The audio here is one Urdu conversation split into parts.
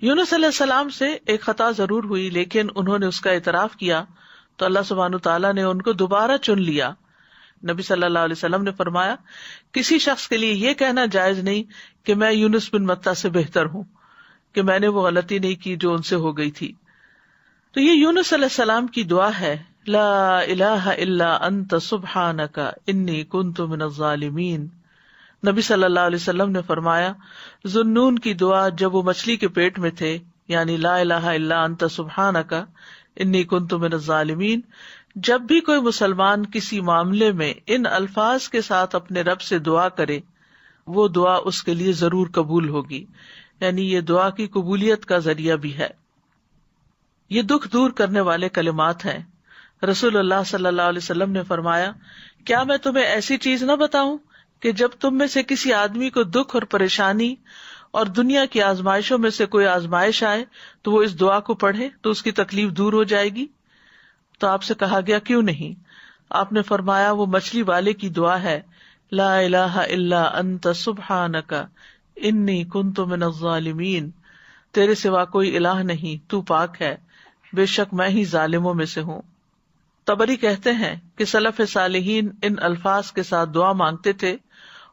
یونس علیہ السلام سے ایک خطا ضرور ہوئی، لیکن انہوں نے اس کا اعتراف کیا تو اللہ سبحانہ تعالیٰ نے ان کو دوبارہ چن لیا. نبی صلی اللہ علیہ وسلم نے فرمایا کسی شخص کے لیے یہ کہنا جائز نہیں کہ میں یونس بن متی سے بہتر ہوں، کہ میں نے وہ غلطی نہیں کی جو ان سے ہو گئی تھی. تو یہ یونس علیہ السلام کی دعا ہے، لا الہ الا انت سبحانک انی کنت من الظالمین. نبی صلی اللہ علیہ وسلم نے فرمایا ذوالنون کی دعا جب وہ مچھلی کے پیٹ میں تھے، یعنی لا الہ الا انت سبحانک انی کنت من الظالمین، جب بھی کوئی مسلمان کسی معاملے میں ان الفاظ کے ساتھ اپنے رب سے دعا کرے وہ دعا اس کے لیے ضرور قبول ہوگی. یعنی یہ دعا کی قبولیت کا ذریعہ بھی ہے. یہ دکھ دور کرنے والے کلمات ہیں. رسول اللہ صلی اللہ علیہ وسلم نے فرمایا کیا میں تمہیں ایسی چیز نہ بتاؤں کہ جب تم میں سے کسی آدمی کو دکھ اور پریشانی اور دنیا کی آزمائشوں میں سے کوئی آزمائش آئے تو وہ اس دعا کو پڑھے تو اس کی تکلیف دور ہو جائے گی. تو آپ سے کہا گیا کیوں نہیں؟ آپ نے فرمایا وہ مچھلی والے کی دعا ہے، لا الہ الا انت سبحانک انی کنت من الظالمین، تیرے سوا کوئی الہ نہیں، تو پاک ہے، بے شک میں ہی ظالموں میں سے ہوں. طبری کہتے ہیں کہ سلف صالحین ان الفاظ کے ساتھ دعا مانگتے تھے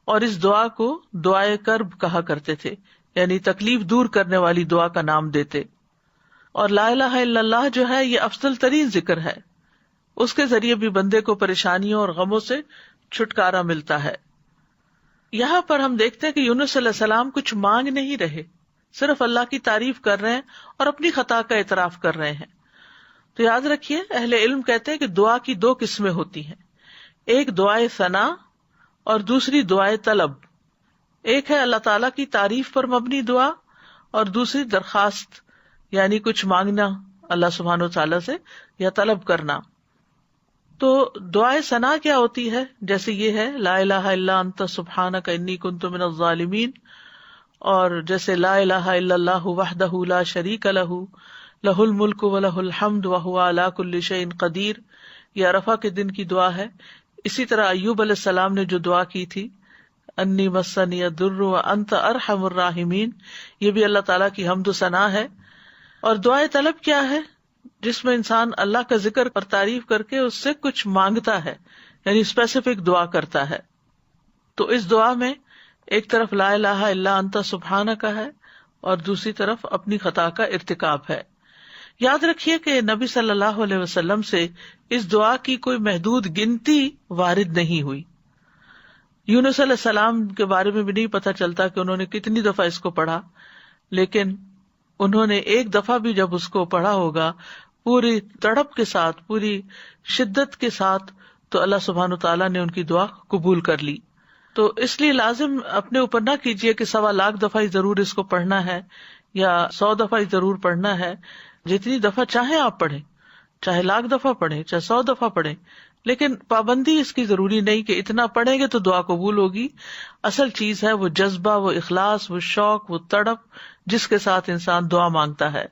اور اس دعا کو دعائے کرب کہا کرتے تھے، یعنی تکلیف دور کرنے والی دعا کا نام دیتے. اور لا الہ الا اللہ جو ہے یہ افضل ترین ذکر ہے، اس کے ذریعے بھی بندے کو پریشانیوں اور غموں سے چھٹکارا ملتا ہے. یہاں پر ہم دیکھتے ہیں کہ یونس علیہ السلام کچھ مانگ نہیں رہے، صرف اللہ کی تعریف کر رہے ہیں اور اپنی خطا کا اعتراف کر رہے ہیں. تو یاد رکھیے اہل علم کہتے ہیں کہ دعا کی دو قسمیں ہوتی ہیں، ایک دعائے ثنا اور دوسری دعائے طلب. ایک ہے اللہ تعالیٰ کی تعریف پر مبنی دعا اور دوسری درخواست، یعنی کچھ مانگنا اللہ سبحانہ و تعالیٰ سے یا طلب کرنا. تو دعائے ثنا کیا ہوتی ہے؟ جیسے یہ ہے لا الہ الا انت سبحانک انی کنت من الظالمین، اور جیسے لا الہ الا اللہ وحدہ لا شریک لہ لہ الملک ولہ الحمد وہو علی کل شیء قدیر، یہ عرفہ کے دن کی دعا ہے. اسی طرح ایوب علیہ السلام نے جو دعا کی تھی انی مسنی الضر وانت ارحم الراحمین، یہ بھی اللہ تعالیٰ کی حمد و ثنا ہے. اور دعائے طلب کیا ہے؟ جس میں انسان اللہ کا ذکر اور تعریف کر کے اس سے کچھ مانگتا ہے، یعنی اسپیسیفک دعا کرتا ہے. تو اس دعا میں ایک طرف لا الہ الا انت سبحانک ہے اور دوسری طرف اپنی خطا کا ارتکاب ہے. یاد رکھیے کہ نبی صلی اللہ علیہ وسلم سے اس دعا کی کوئی محدود گنتی وارد نہیں ہوئی. یونس علیہ السلام کے بارے میں بھی نہیں پتہ چلتا کہ انہوں نے کتنی دفعہ اس کو پڑھا، لیکن انہوں نے ایک دفعہ بھی جب اس کو پڑھا ہوگا پوری تڑپ کے ساتھ، پوری شدت کے ساتھ، تو اللہ سبحانہ تعالیٰ نے ان کی دعا قبول کر لی. تو اس لیے لازم اپنے اوپر نہ کیجیے کہ 1.25 لاکھ دفعہ ہی ضرور اس کو پڑھنا ہے یا 100 دفعہ ہی ضرور پڑھنا ہے. جتنی دفعہ چاہیں آپ پڑھیں، چاہے 1,00,000 دفعہ پڑھیں، چاہے 100 دفعہ پڑھیں، لیکن پابندی اس کی ضروری نہیں کہ اتنا پڑھیں گے تو دعا قبول ہوگی. اصل چیز ہے وہ جذبہ، وہ اخلاص، وہ شوق، وہ تڑپ جس کے ساتھ انسان دعا مانگتا ہے.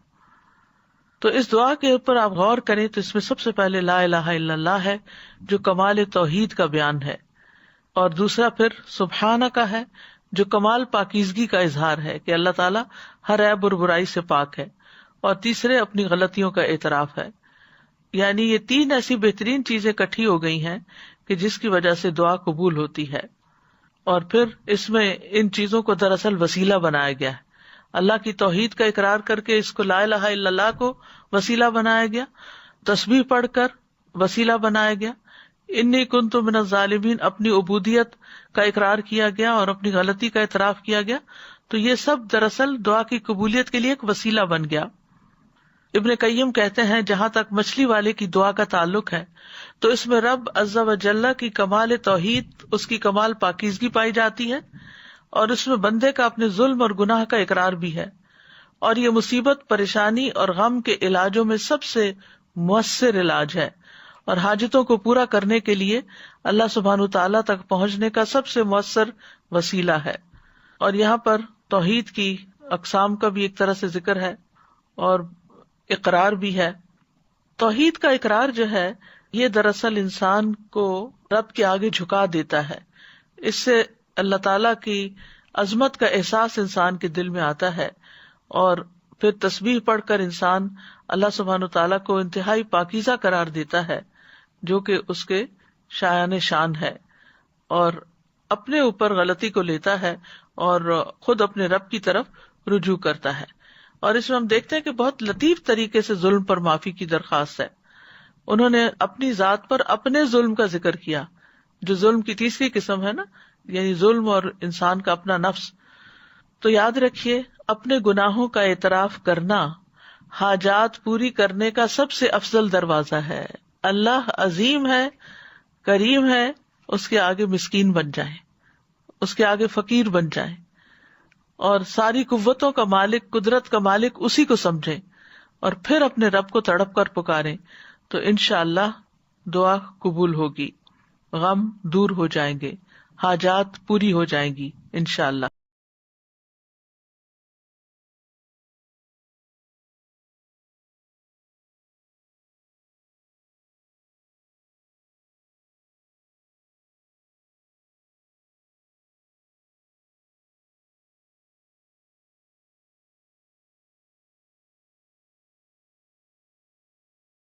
تو اس دعا کے اوپر آپ غور کریں تو اس میں سب سے پہلے لا الہ الا اللہ ہے جو کمال توحید کا بیان ہے، اور دوسرا پھر سبحانہ کا ہے جو کمال پاکیزگی کا اظہار ہے کہ اللہ تعالیٰ ہر عیب اور برائی سے پاک ہے، اور تیسرے اپنی غلطیوں کا اعتراف ہے. یعنی یہ 3 ایسی بہترین چیزیں اکٹھی ہو گئی ہیں کہ جس کی وجہ سے دعا قبول ہوتی ہے. اور پھر اس میں ان چیزوں کو دراصل وسیلہ بنایا گیا ہے. اللہ کی توحید کا اقرار کر کے اس کو لا الہ الا اللہ کو وسیلہ بنایا گیا، تسبیح پڑھ کر وسیلہ بنایا گیا، انی کنت من الظالمین اپنی عبودیت کا اقرار کیا گیا اور اپنی غلطی کا اعتراف کیا گیا. تو یہ سب دراصل دعا کی قبولیت کے لیے ایک وسیلہ بن گیا. ابن قیم کہتے ہیں جہاں تک مچھلی والے کی دعا کا تعلق ہے تو اس میں رب عز و جل کی کمال توحید، اس کی کمال پاکیزگی پائی جاتی ہے، اور اس میں بندے کا اپنے ظلم اور گناہ کا اقرار بھی ہے. اور یہ مصیبت، پریشانی اور غم کے علاجوں میں سب سے مؤثر علاج ہے، اور حاجتوں کو پورا کرنے کے لیے اللہ سبحانہ تعالیٰ تک پہنچنے کا سب سے مؤثر وسیلہ ہے. اور یہاں پر توحید کی اقسام کا بھی ایک طرح سے ذکر ہے اور اقرار بھی ہے. توحید کا اقرار جو ہے یہ دراصل انسان کو رب کے آگے جھکا دیتا ہے. اس سے اللہ تعالیٰ کی عظمت کا احساس انسان کے دل میں آتا ہے اور پھر تسبیح پڑھ کر انسان اللہ سبحانہ تعالیٰ کو انتہائی پاکیزہ قرار دیتا ہے جو کہ اس کے شایان شان ہے، اور اپنے اوپر غلطی کو لیتا ہے اور خود اپنے رب کی طرف رجوع کرتا ہے۔ اور اس میں ہم دیکھتے ہیں کہ بہت لطیف طریقے سے ظلم پر معافی کی درخواست ہے۔ انہوں نے اپنی ذات پر اپنے ظلم کا ذکر کیا، جو ظلم کی تیسری قسم ہے نا، یعنی ظلم اور انسان کا اپنا نفس۔ تو یاد رکھیے، اپنے گناہوں کا اعتراف کرنا حاجات پوری کرنے کا سب سے افضل دروازہ ہے۔ اللہ عظیم ہے، کریم ہے، اس کے آگے مسکین بن جائیں، اس کے آگے فقیر بن جائیں، اور ساری قوتوں کا مالک، قدرت کا مالک اسی کو سمجھیں، اور پھر اپنے رب کو تڑپ کر پکاریں، تو انشاءاللہ دعا قبول ہوگی، غم دور ہو جائیں گے، حاجات پوری ہو جائیں گی انشاءاللہ۔